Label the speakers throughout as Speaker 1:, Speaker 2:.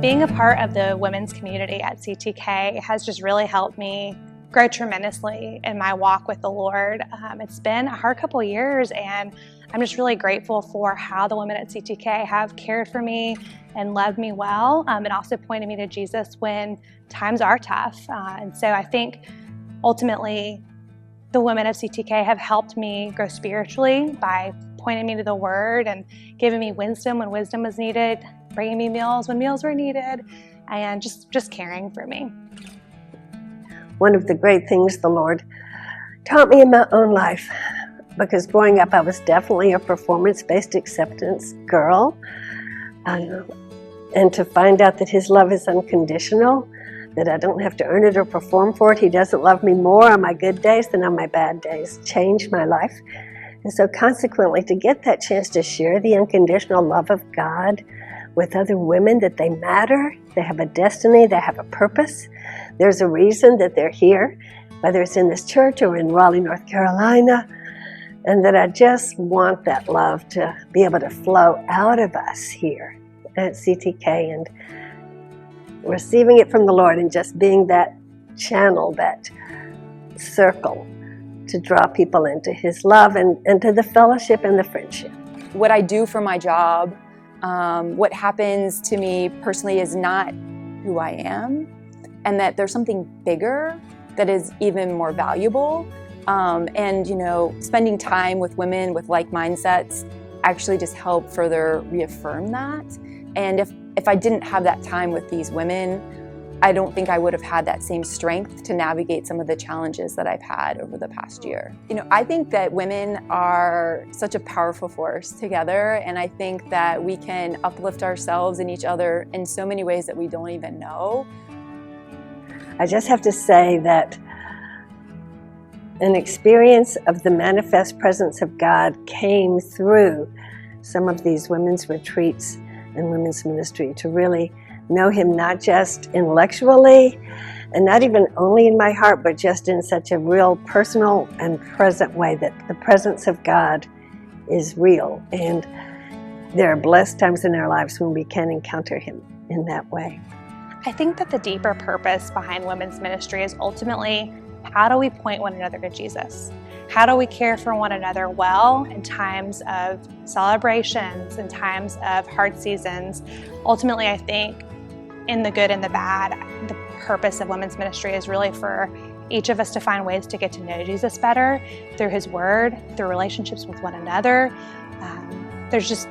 Speaker 1: Being a part of the women's community at CtK has just really helped me grow tremendously in my walk with the Lord. It's been a hard couple of years, and I'm just really grateful for how the women at CtK have cared for me and loved me well, and also pointed me to Jesus when times are tough. And so I think ultimately the women of CtK have helped me grow spiritually by pointing me to the Word and giving me wisdom when wisdom was needed, bringing me meals when meals were needed, and just caring for me.
Speaker 2: One of the great things the Lord taught me in my own life, because growing up I was definitely a performance-based acceptance girl, and to find out that His love is unconditional, that I don't have to earn it or perform for it. He doesn't love me more on my good days than on my bad days, changed my life. And so consequently, to get that chance to share the unconditional love of God with other women, that they matter, they have a destiny, they have a purpose, there's a reason that they're here, whether it's in this church or in Raleigh, North Carolina, and that I just want that love to be able to flow out of us here at CtK and receiving it from the Lord and just being that channel, that circle to draw people into His love and to the fellowship and the friendship.
Speaker 3: What I do for my job, what happens to me personally is not who I am, and that there's something bigger that is even more valuable. And spending time with women with like mindsets actually just help further reaffirm that. And if I didn't have that time with these women, I don't think I would have had that same strength to navigate some of the challenges that I've had over the past year. I think that women are such a powerful force together, and I think that we can uplift ourselves and each other in so many ways that we don't even know.
Speaker 2: I just have to say that an experience of the manifest presence of God came through some of these women's retreats and women's ministry, to really know Him not just intellectually and not even only in my heart, but just in such a real personal and present way, that the presence of God is real. And there are blessed times in our lives when we can encounter Him in that way.
Speaker 1: I think that the deeper purpose behind women's ministry is ultimately, how do we point one another to Jesus? How do we care for one another well in times of celebrations, in times of hard seasons? Ultimately, I think in the good and the bad, the purpose of women's ministry is really for each of us to find ways to get to know Jesus better through His Word, through relationships with one another. There's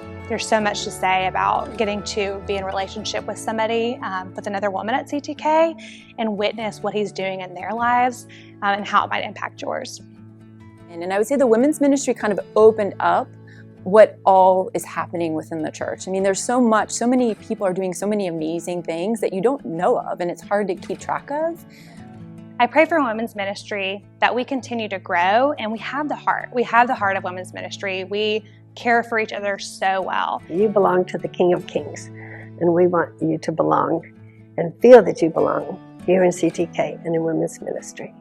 Speaker 1: so much to say about getting to be in relationship with somebody, with another woman at CtK, and witness what He's doing in their lives and how it might impact yours.
Speaker 3: And I would say the women's ministry kind of opened up what all is happening within the church. I mean, there's so many people are doing so many amazing things that you don't know of, and it's hard to keep track of.
Speaker 1: I pray for women's ministry that we continue to grow, and we have the heart. We have the heart of women's ministry. We care for each other so well.
Speaker 2: You belong to the King of Kings, and we want you to belong and feel that you belong here in CtK and in women's ministry.